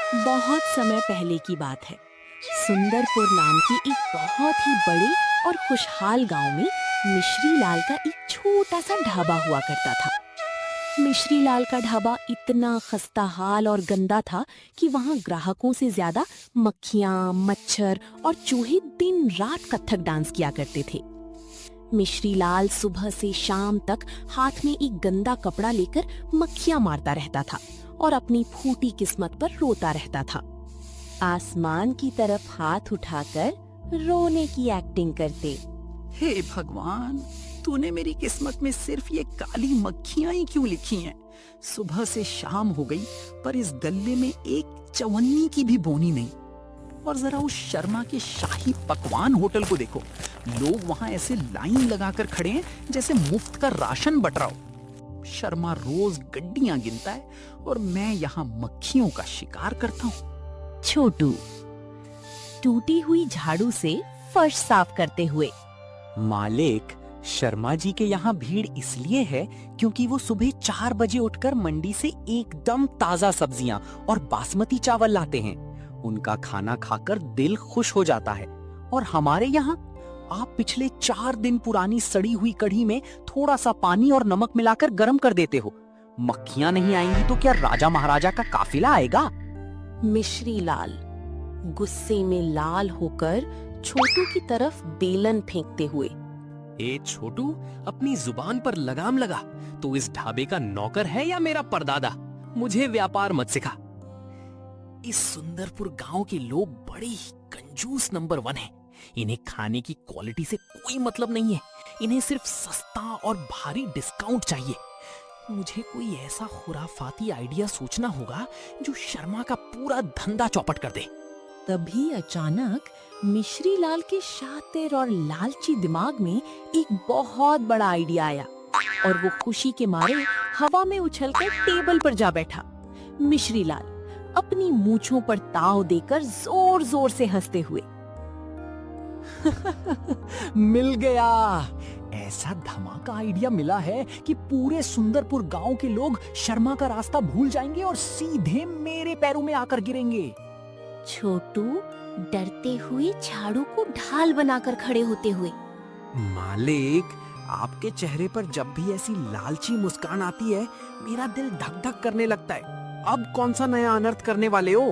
बहुत समय पहले की बात है। सुंदरपुर नाम की एक बहुत ही बड़े और खुशहाल गांव में मिश्री लाल का एक छोटा सा ढाबा हुआ करता था। मिश्री लाल का ढाबा इतना खस्ता हाल और गंदा था कि वहां ग्राहकों से ज्यादा मक्खियां, मच्छर और चूहे दिन रात कथक डांस किया करते थे। मिश्री लाल सुबह से शाम तक हाथ में एक गंदा कपड़ा लेकर मक्खियां मारता रहता था और अपनी फूटी किस्मत पर रोता रहता था। आसमान की तरफ हाथ उठाकर रोने की एक्टिंग करते। हे भगवान, तूने मेरी किस्मत में सिर्फ ये काली मक्खियां ही क्यों लिखी हैं? सुबह से शाम हो गई पर इस गल्ले में एक चवन्नी की भी बोनी नहीं। और जरा उस शर्मा के शाही पकवान होटल को देखो, लोग वहां ऐसे लाइन लगाकर खड़े हैं जैसे मुफ्त का राशन बट रहा हो। शर्मा रोज गड्डियां गिनता है और मैं यहाँ मक्खियों का शिकार करता हूँ। छोटू टूटी हुई झाड़ू से फर्श साफ करते हुए। मालिक, शर्मा जी के यहाँ भीड़ इसलिए है क्योंकि वो सुबह 4 बजे उठकर मंडी से एकदम ताजा सब्जियां और बासमती चावल लाते हैं। उनका खाना खाकर दिल खुश हो जाता है। और हमारे यहाँ आप पिछले 4 दिन पुरानी सड़ी हुई कढ़ी में थोड़ा सा पानी और नमक मिलाकर गर्म कर देते हो। मक्खियां नहीं आएंगी तो क्या राजा महाराजा का काफिला आएगा? मिश्री लाल गुस्से में लाल होकर छोटू की तरफ बेलन फेंकते हुए। ए छोटू, अपनी जुबान पर लगाम लगा। तू इस ढाबे का नौकर है या मेरा परदादा? मुझे व्यापार मत सिखा। इस सुंदरपुर गांव के लोग बड़े ही कंजूस नंबर 1 हैं। इन्हें खाने की क्वालिटी से कोई मतलब नहीं है। इन्हें सिर्फ सस्ता और भारी डिस्काउंट चाहिए। मुझे कोई ऐसा खुराफाती आइडिया सोचना होगा जो शर्मा का पूरा धंधा चौपट कर दे। तभी अचानक मिश्री लाल के शातिर और लालची दिमाग में एक बहुत बड़ा आइडिया आया और वो खुशी के मारे हवा में उछलकर टेबल पर जा बैठा। मिश्री लाल अपनी मूंछों पर ताव देकर जोर जोर से हंसते हुए। मिल गया। ऐसा धमाका आइडिया मिला है कि पूरे सुंदरपुर गांव के लोग शर्मा का रास्ता भूल जाएंगे और सीधे मेरे पैरों में आकर गिरेंगे। छोटू डरते हुए झाड़ू को ढाल बनाकर खड़े होते हुए। मालिक, आपके चेहरे पर जब भी ऐसी लालची मुस्कान आती है मेरा दिल धक धक करने लगता है। अब कौन सा नया अनर्थ करने वाले हो?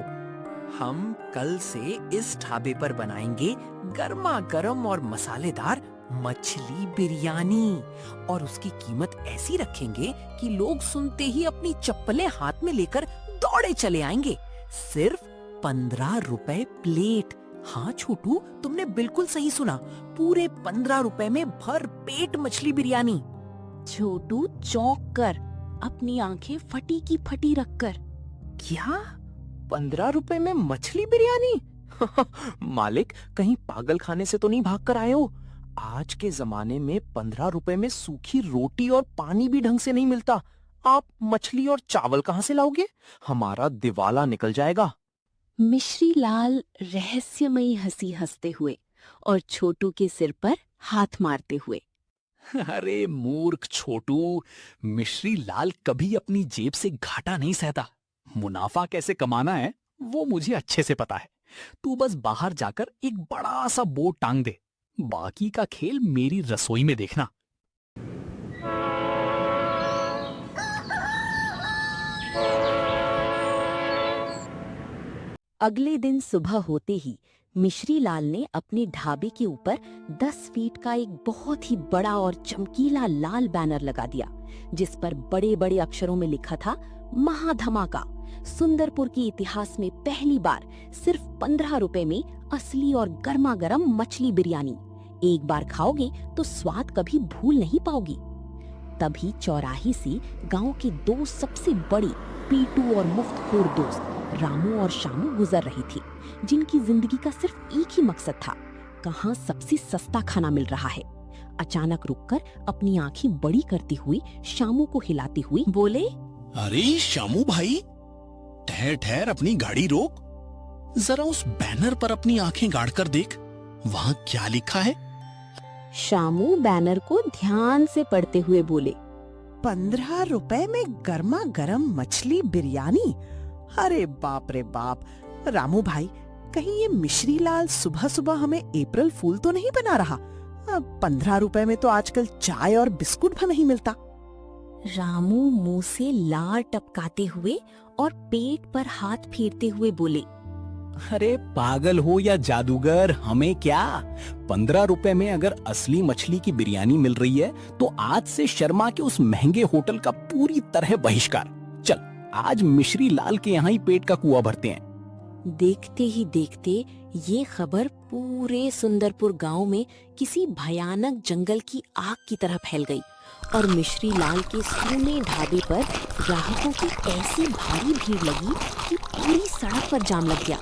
हम कल से इस ढाबे पर बनाएंगे गर्मा गर्म और मसालेदार मछली बिरयानी और उसकी कीमत ऐसी रखेंगे कि लोग सुनते ही अपनी चप्पलें हाथ में लेकर दौड़े चले आएंगे। सिर्फ 15 रुपए प्लेट। हाँ छोटू, तुमने बिल्कुल सही सुना। पूरे 15 रुपए में भर पेट मछली बिरयानी। छोटू चौंक कर अपनी आंखें फटी की फटी रखकर। क्या 15 रुपए में मछली बिरयानी? मालिक, कहीं पागल खाने से तो नहीं भाग कर आए हो? आज के जमाने में 15 रुपए में सूखी रोटी और पानी भी ढंग से नहीं मिलता। आप मछली और चावल कहाँ से लाओगे? हमारा दिवाला निकल जाएगा। मिश्री लाल रहस्यमयी हंसी हंसते हुए और छोटू के सिर पर हाथ मारते हुए। अरे मूर्ख छोटू, मिश्री लाल कभी अपनी जेब से घाटा नहीं सहता। मुनाफा कैसे कमाना है वो मुझे अच्छे से पता है। तू बस बाहर जाकर एक बड़ा सा बोर्ड टांग दे। बाकी का खेल मेरी रसोई में देखना। अगले दिन सुबह होते ही मिश्री लाल ने अपने ढाबे के ऊपर 10 फीट का एक बहुत ही बड़ा और चमकीला लाल बैनर लगा दिया, जिस पर बड़े बड़े अक्षरों में लिखा था, महाधमाका। सुंदरपुर के इतिहास में पहली बार सिर्फ 15 रुपए में असली और गर्मा गर्म मछली बिरयानी। एक बार खाओगे तो स्वाद कभी भूल नहीं पाओगी। तभी चौराहे से गांव के 2 सबसे बड़ी पीटू और मुफ्तखोर दोस्त रामू और शामू गुजर रही थी, जिनकी जिंदगी का सिर्फ एक ही मकसद था, कहाँ सबसे सस्ता खाना मिल रहा है। अचानक रुककर अपनी आंखें बड़ी करती हुई शामू को हिलाती हुई बोले, अरे शामू भाई, ठहर ठहर, अपनी गाड़ी रोक। जरा उस बैनर पर अपनी आंखें गाड़ कर देख, वहाँ क्या लिखा है? शामू बैनर को ध्यान से पढ़ते हुए बोले, 15 रुपए में गर्मा गर्म मछली बिरयानी। अरे बाप रे बाप, रामू भाई, कहीं ये मिश्री लाल सुबह सुबह हमें अप्रैल फूल तो नहीं बना रहा? 15 रुपए में तो आजकल चाय और बिस्कुट भी नहीं मिलता। रामू मुंह से लार टपकाते हुए और पेट पर हाथ फेरते हुए बोले, अरे पागल हो या जादूगर, हमें क्या? 15 रुपए में अगर असली मछली की बिरयानी मिल रही है तो आज से शर्मा के उस महंगे होटल का पूरी तरह बहिष्कार। चल आज मिश्री लाल के यहाँ ही पेट का कुआं भरते हैं। देखते ही देखते ये खबर पूरे सुंदरपुर गांव में किसी भयानक जंगल की आग की तरह फैल गई और मिश्री लाल के सूने ढाबे पर ग्राहकों की ऐसी भारी भीड़ लगी कि पूरी सड़क पर जाम लग गया।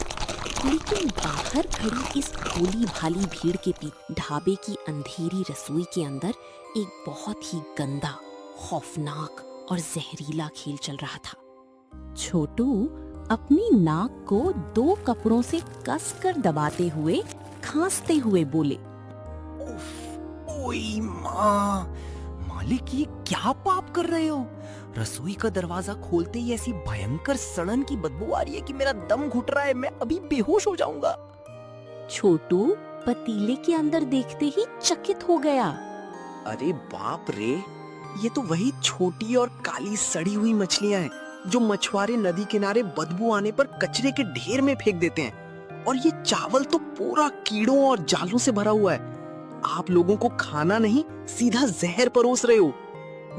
लेकिन बाहर खड़ी इस भोली भाली भीड़ के पीछे ढाबे की अंधेरी रसोई के अंदर एक बहुत ही गंदा, खौफनाक और जहरीला खेल चल रहा था। छोटू अपनी नाक को 2 कपड़ों से कसकर दबाते हुए खांसते हुए बोले, ओई माँ, मालिक ये क्या पाप कर रहे हो? रसोई का दरवाजा खोलते ही ऐसी भयंकर सड़न की बदबू आ रही है कि मेरा दम घुट रहा है, मैं अभी बेहोश हो जाऊंगा। छोटू पतीले के अंदर देखते ही चकित हो गया। अरे बाप रे, ये तो वही छोटी और काली सड़ी हुई मछलियां हैं जो मछुआरे नदी किनारे बदबू आने पर कचरे के ढेर में फेंक देते हैं। और ये चावल तो पूरा कीड़ों और जालों से भरा हुआ है। आप लोगों को खाना नहीं, सीधा जहर परोस रहे हो।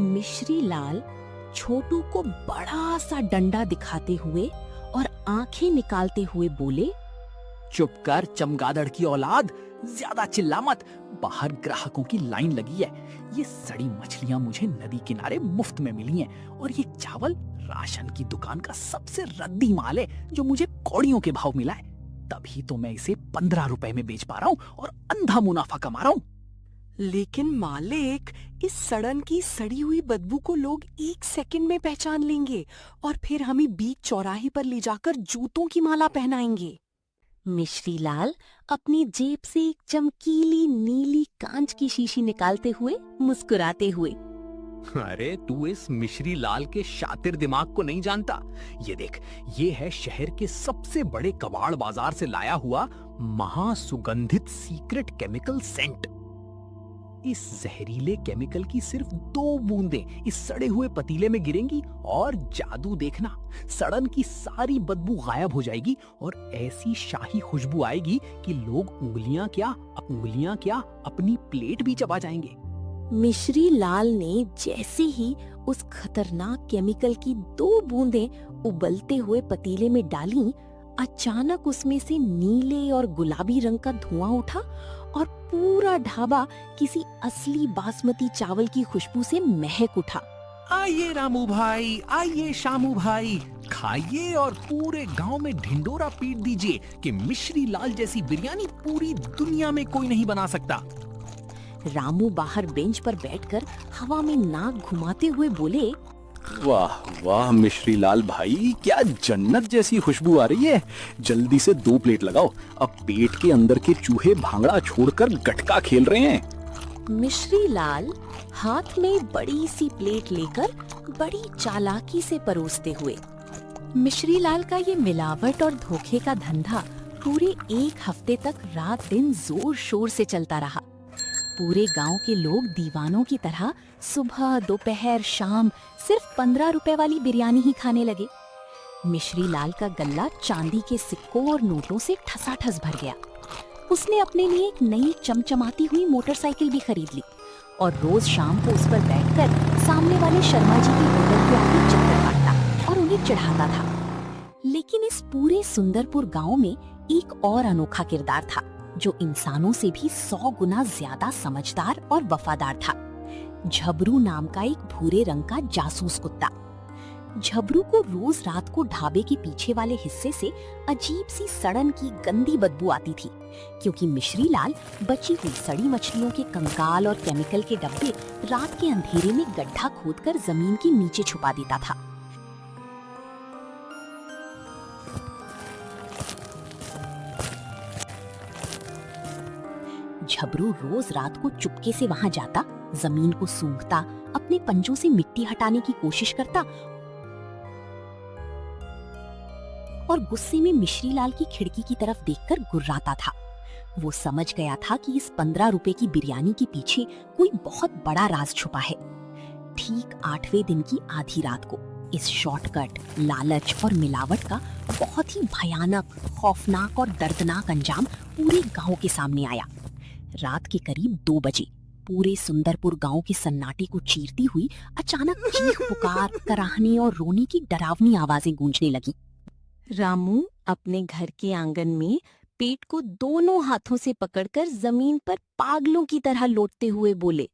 मिश्री लाल छोटू को बड़ा सा डंडा दिखाते हुए और आंखें निकालते हुए बोले, चुप कर चमगादड़ की औलाद, ज्यादा चिल्ला मत। बाहर ग्राहकों की लाइन लगी है। ये सड़ी मछलियां मुझे नदी किनारे मुफ्त में मिली हैं और ये चावल राशन की दुकान का सबसे रद्दी माल है जो मुझे कौड़ियों के भाव मिला है। तभी तो मैं इसे 15 रुपए में बेच पा रहा हूँ और अंधा मुनाफा कमा रहा हूँ। लेकिन मालिक, इस सड़न की सड़ी हुई बदबू को लोग 1 सेकंड में पहचान लेंगे और फिर हमें बीच चौराहे पर ले जाकर जूतों की माला पहनाएंगे। मिश्री लाल अपनी जेब से एक चमकीली नीली कांच की शीशी निकालते हुए मुस्कुराते हुए, अरे तू इस मिश्री लाल के शातिर दिमाग को नहीं जानता। ये देख, ये है शहर के सबसे बड़े कबाड़ बाजार से लाया हुआ महासुगंधित सीक्रेट केमिकल सेंट। इस जहरीले केमिकल की सिर्फ 2 बूंदें इस सड़े हुए पतीले में गिरेंगी और जादू देखना, सड़न की सारी बदबू गायब हो जाएगी और ऐसी शाही खुशबू आएगी कि लोग उंगलियां क्या अपनी प्लेट भी चबा जाएंगे। मिश्री लाल ने जैसे ही उस खतरनाक केमिकल की 2 बूंदें उबलते हुए पतीले में डालीं, अचानक उसमें से नीले और गुलाबी रंग का धुआं उठा और पूरा ढाबा किसी असली बासमती चावल की खुशबू से महक उठा। आइए रामू भाई, आइए शामू भाई, खाइए और पूरे गांव में ढिंडोरा पीट दीजिए कि मिश्री लाल जैसी बिरयानी पूरी दुनिया में कोई नहीं बना सकता। रामू बाहर बेंच पर बैठकर हवा में नाक घुमाते हुए बोले, वाह वाह मिश्री लाल भाई, क्या जन्नत जैसी खुशबू आ रही है। जल्दी से 2 प्लेट लगाओ, अब पेट के अंदर के चूहे भांगड़ा छोड़कर गटका खेल रहे हैं। मिश्री लाल हाथ में बड़ी सी प्लेट लेकर बड़ी चालाकी से परोसते हुए। मिश्री लाल का ये मिलावट और धोखे का धंधा पूरे 1 हफ्ते तक रात दिन जोर शोर से चलता रहा। पूरे गांव के लोग दीवानों की तरह सुबह दोपहर शाम सिर्फ 15 रुपए वाली बिरयानी ही खाने लगे। मिश्री लाल का गल्ला चांदी के सिक्कों और नोटों से ठसाठस भर गया। उसने अपने लिए एक नई चमचमाती हुई मोटरसाइकिल भी खरीद ली और रोज शाम को उस पर बैठकर सामने वाले शर्मा जी के होटल के आगे चक्कर काटता और उन्हें चढ़ाता था। लेकिन इस पूरे सुंदरपुर गांव में एक और अनोखा किरदार था जो इंसानों से भी 100 गुना ज्यादा समझदार और वफादार था। झबरू नाम का एक भूरे रंग का जासूस कुत्ता। झबरू को रोज रात को ढाबे के पीछे वाले हिस्से से अजीब सी सड़न की गंदी बदबू आती थी, क्योंकि मिश्री लाल बची हुई सड़ी मछलियों के कंकाल और केमिकल के डब्बे रात के अंधेरे में गड्ढा खोदकर जमीन के नीचे छुपा देता था। झबरू रोज रात को चुपके से वहां जाता, जमीन को सूंघता, अपने पंजों से मिट्टी हटाने की कोशिश करता और गुस्से में मिश्रीलाल की खिड़की की तरफ देखकर गुर्राता था। वो समझ गया था कि इस 15 रुपए की बिरयानी के पीछे कोई बहुत बड़ा राज छुपा है। ठीक 8वें दिन की आधी रात को इस शॉर्टकट, लालच और मिलावट का बहुत ही भयानक, खौफनाक और दर्दनाक अंजाम पूरे गांव के सामने आया। रात के करीब 2 बजे पूरे सुंदरपुर गांव के सन्नाटे को चीरती हुई अचानक चीख पुकार, कराहने और रोने की डरावनी आवाजें गूंजने लगी। रामू अपने घर के आंगन में पेट को दोनों हाथों से पकड़कर जमीन पर पागलों की तरह लोटते हुए बोले,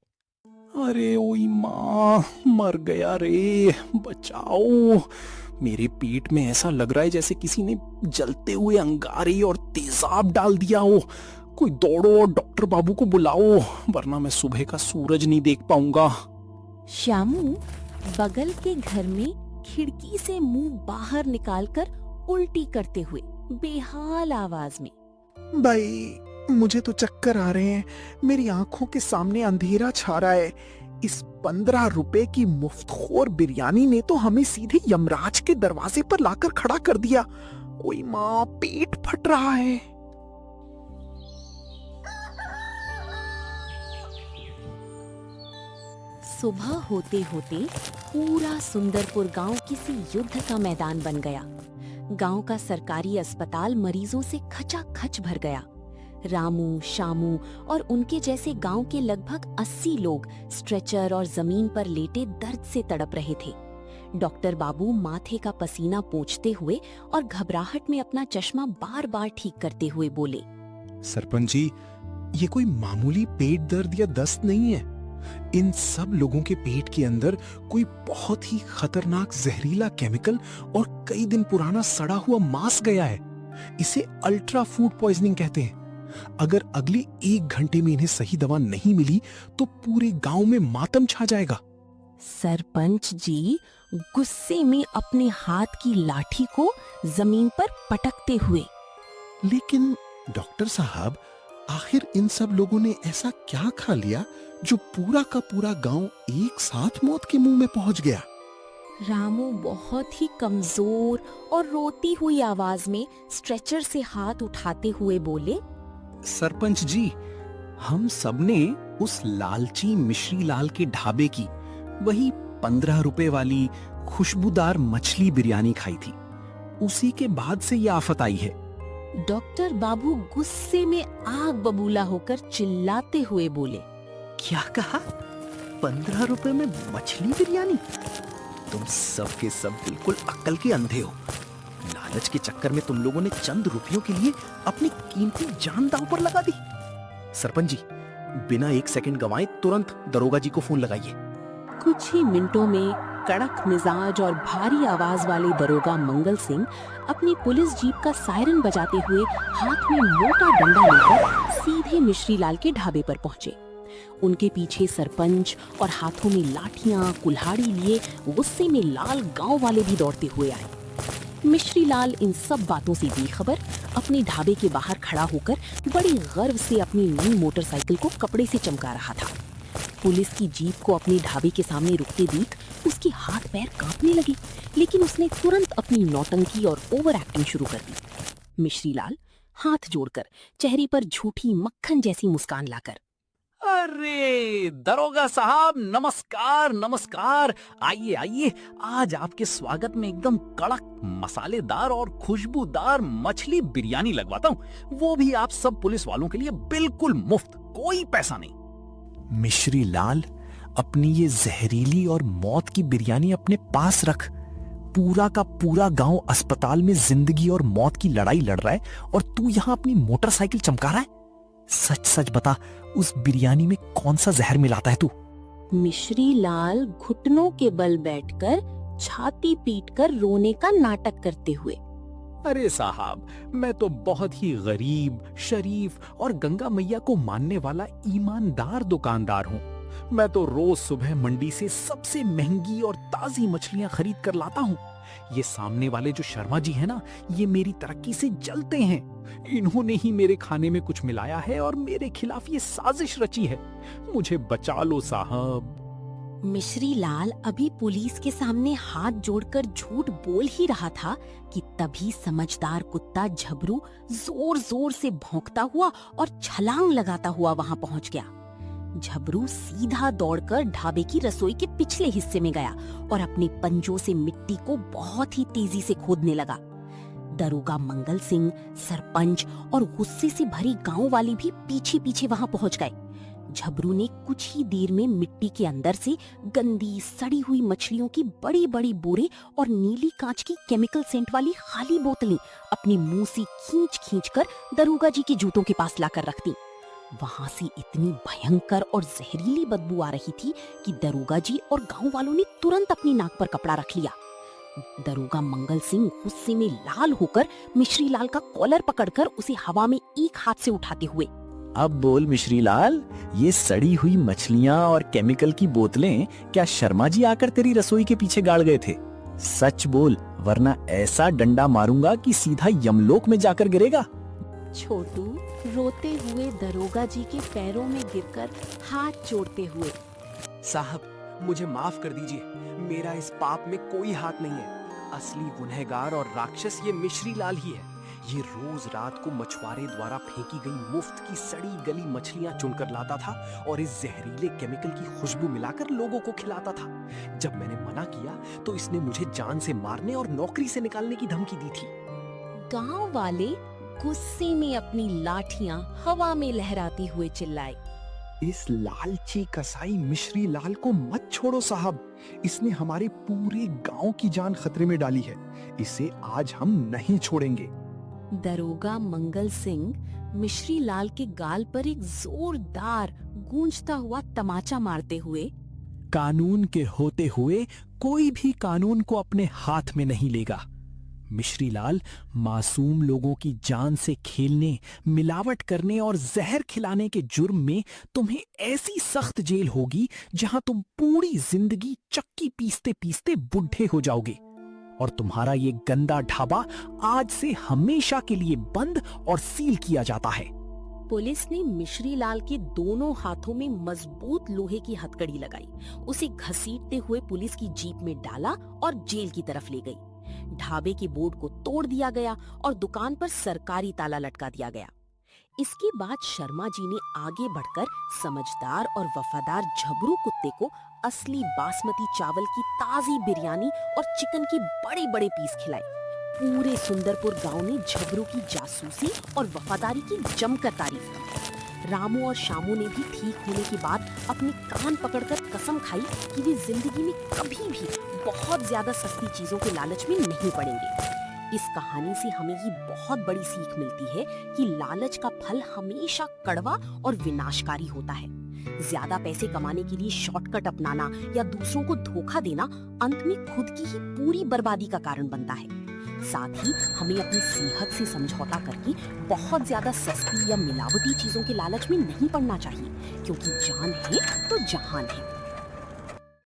अरे ओई माँ, मर गया रे, बचाओ। मेरे पेट में ऐसा लग रहा है जैसे किसी ने जलते हुए अंगारे और तेजाब डाल दिया हो। कोई दौड़ो और डॉक्टर बाबू को बुलाओ, वरना मैं सुबह का सूरज नहीं देख पाऊंगा। श्यामू बगल के घर में खिड़की से मुंह बाहर निकालकर उल्टी करते हुए बेहाल आवाज में, भाई मुझे तो चक्कर आ रहे हैं, मेरी आंखों के सामने अंधेरा छा रहा है। इस 15 रुपए की मुफ्तखोर बिरयानी ने तो हमें सीधे यमराज के दरवाजे पर लाकर खड़ा कर दिया। ओए माँ, पेट फट रहा है। सुबह होते होते पूरा सुंदरपुर गांव किसी युद्ध का मैदान बन गया। गांव का सरकारी अस्पताल मरीजों से खचाखच भर गया। रामू, शामू और उनके जैसे गांव के लगभग 80 लोग स्ट्रेचर और जमीन पर लेटे दर्द से तड़प रहे थे। डॉक्टर बाबू माथे का पसीना पोंछते हुए और घबराहट में अपना चश्मा बार बार ठीक करते हुए बोले, सरपंच जी, ये कोई मामूली पेट दर्द या दस्त नहीं है। इन सब लोगों के पेट के अंदर कोई बहुत ही खतरनाक जहरीला केमिकल और कई दिन पुराना सड़ा हुआ मांस गया है। इसे अल्ट्रा फूड पॉइजनिंग कहते हैं। अगर अगले 1 घंटे में इन्हें सही दवा नहीं मिली तो पूरे गांव में मातम छा जाएगा। सरपंच जी गुस्से में अपने हाथ की लाठी को जमीन पर पटकते हुए, लेकिन डॉक्टर साहब, आखिर इन सब लोगों ने ऐसा क्या खा लिया जो पूरा का पूरा गांव एक साथ मौत के मुंह में पहुंच गया? रामू बहुत ही कमजोर और रोती हुई आवाज में स्ट्रेचर से हाथ उठाते हुए बोले, सरपंच जी, हम सबने उस लालची मिश्रीलाल के ढाबे की वही 15 रुपए वाली खुशबूदार मछली बिरयानी खाई थी। उसी के बाद से ये आफत आई है। डॉक्टर बाबू गुस्से में आग बबूला होकर चिल्लाते हुए बोले, क्या कहा? 15 रुपए में मछली बिरयानी? तुम सब के सब बिल्कुल अक्ल के अंधे हो। लालच के चक्कर में तुम लोगों ने चंद रुपयों के लिए अपनी कीमती जान दांव पर लगा दी। सरपंच जी, बिना 1 सेकंड गंवाए तुरंत दरोगा जी को फोन लगाइए। कुछ ही मिनटों में कड़क मिजाज और भारी आवाज वाले दरोगा मंगल सिंह अपनी पुलिस जीप का सायरन बजाते हुए हाथ में मोटा डंडा लेकर सीधे मिश्रीलाल के ढाबे पर पहुंचे। उनके पीछे सरपंच और हाथों में लाठियां, कुल्हाड़ी लिए गुस्से में लाल गांव वाले भी दौड़ते हुए आए। मिश्रीलाल इन सब बातों से बेखबर अपने ढाबे के बाहर खड़ा होकर बड़ी गर्व से अपनी नई मोटरसाइकिल को कपड़े से चमका रहा था। पुलिस की जीप को अपने ढाबे के सामने रुकते देख उसके हाथ पैर कांपने लगे, लेकिन उसने तुरंत अपनी नौटंकी और ओवर एक्टिंग शुरू कर दी। मिश्रीलाल हाथ जोड़कर चेहरे पर झूठी मक्खन जैसी मुस्कान लाकर, अरे दरोगा साहब, नमस्कार नमस्कार, आइए आइए, आज आपके स्वागत में एकदम कड़क, मसालेदार और खुशबूदार मछली बिरयानी लगवाता हूँ, वो भी आप सब पुलिस वालों के लिए बिल्कुल मुफ्त, कोई पैसा नहीं। मिश्रीलाल, अपनी ये जहरीली और मौत की बिरयानी अपने पास रख। पूरा का पूरा गांव अस्पताल में जिंदगी और मौत की लड़ाई लड़ रहा है और तू यहाँ अपनी मोटरसाइकिल चमका रहा है। सच सच बता, उस बिरयानी में कौन सा जहर मिलाता है तू? मिश्रीलाल घुटनों के बल बैठकर छाती पीटकर रोने का नाटक करते हुए, अरे साहब, मैं तो बहुत ही गरीब, शरीफ और गंगा मैया को मानने वाला ईमानदार दुकानदार हूँ। मैं तो रोज सुबह मंडी से सबसे महंगी और ताजी मछलियां खरीद कर लाता हूँ। ये सामने वाले जो शर्मा जी हैं ना, ये मेरी तरक्की से जलते हैं। इन्होंने ही मेरे खाने में कुछ मिलाया है और मेरे खिलाफ ये साजिश रची है। मुझे बचा लो साहब। मिश्री लाल अभी पुलिस के सामने हाथ जोड़कर झूठ बोल ही रहा था कि तभी समझदार कुत्ता झबरू जोर जोर से भौंकता हुआ और छलांग लगाता हुआ वहां पहुंच गया। झबरू सीधा दौड़कर ढाबे की रसोई के पिछले हिस्से में गया और अपने पंजों से मिट्टी को बहुत ही तेजी से खोदने लगा। दरोगा मंगल सिंह, सरपंच और गुस्से से भरी गांव वाले भी पीछे पीछे वहां पहुंच गए। झबरू ने कुछ ही देर में मिट्टी के अंदर से गंदी सड़ी हुई मछलियों की बड़ी बड़ी बोरे और नीली कांच की केमिकल सेंट वाली खाली बोतलें अपने मुंह से खींच खींच कर दरोगा जी के जूतों के पास लाकर रख दी। वहां से इतनी भयंकर और जहरीली बदबू आ रही थी कि दरोगा जी और गांव वालों ने तुरंत अपनी नाक पर कपड़ा रख लिया। दरोगा मंगल सिंह गुस्से में लाल होकर मिश्री लाल का कॉलर पकड़कर उसे हवा में एक हाथ से उठाते हुए, अब बोल मिश्री लाल, ये सड़ी हुई मछलियाँ और केमिकल की बोतलें क्या शर्मा जी आकर तेरी रसोई के पीछे गाड़ गए थे? सच बोल, वरना ऐसा डंडा मारूंगा कि सीधा यमलोक में जाकर गिरेगा। छोटू रोते हुए दरोगा जी के पैरों में गिरकर हाथ जोड़ते हुए, साहब मुझे माफ कर दीजिए, मेरा इस पाप में कोई हाथ नहीं है। असली गुनहगार और राक्षस ये मिश्री लाल ही है। ये रोज रात को मछुआरे द्वारा फेंकी गई मुफ्त की सड़ी गली मछलियां चुनकर लाता था और इस जहरीले केमिकल की खुशबू मिलाकर लोगों को खिलाता था। जब मैंने मना किया तो इसने मुझे जान से मारने और नौकरी से निकालने की धमकी दी थी। गांव वाले गुस्से में अपनी लाठियां हवा में लहराते हुए चिल्लाए, इस लालची कसाई मिश्री लाल को मत छोड़ो साहब, इसने हमारे पूरे गांव की जान खतरे में डाली है। इसे आज हम नहीं छोड़ेंगे। दरोगा मंगल सिंह मिश्री लाल के गाल पर एक जोरदार गूंजता हुआ तमाचा मारते हुए, कानून के होते हुए कोई भी कानून को अपने हाथ में नहीं लेगा। मिश्री लाल, मासूम लोगों की जान से खेलने, मिलावट करने और जहर खिलाने के जुर्म में तुम्हें ऐसी सख्त जेल होगी जहां तुम पूरी जिंदगी चक्की पीसते पीसते बुढ़े हो जाओगे। और तुम्हारा ये गंदा ढाबा आज से हमेशा के लिए बंद और सील किया जाता है। पुलिस ने मिश्री लाल के दोनों हाथों में मजबूत लोहे की हथकड़ी लगाई, उसे घसीटते हुए पुलिस की जीप में डाला और जेल की तरफ ले गई। ढाबे के बोर्ड को तोड़ दिया गया और दुकान पर सरकारी ताला लटका दिया गया। इसके बाद शर्मा जी ने आगे बढ़कर समझदार और वफादार झबरू कुत्ते को असली बासमती चावल की ताजी बिरयानी और चिकन के बड़े बड़े पीस खिलाए। पूरे सुंदरपुर गांव ने झबरू की जासूसी और वफादारी की जमकर तारीफ की। रामू और शामू ने भी ठीक होने के बाद अपने कान पकड़कर कसम खाई कि वे जिंदगी में कभी भी बहुत ज्यादा सस्ती चीजों के लालच में नहीं पड़ेंगे। इस कहानी से हमें ये बहुत बड़ी सीख मिलती है कि लालच का फल हमेशा कड़वा और विनाशकारी होता है। ज्यादा पैसे कमाने के लिए शॉर्टकट अपनाना या दूसरों को धोखा देना अंत में खुद की ही पूरी बर्बादी का कारण बनता है। साथ ही हमें अपनी सेहत से समझौता करके बहुत ज्यादा सस्ती या मिलावटी चीजों के लालच में नहीं पड़ना चाहिए, क्योंकि जान है तो जहान है।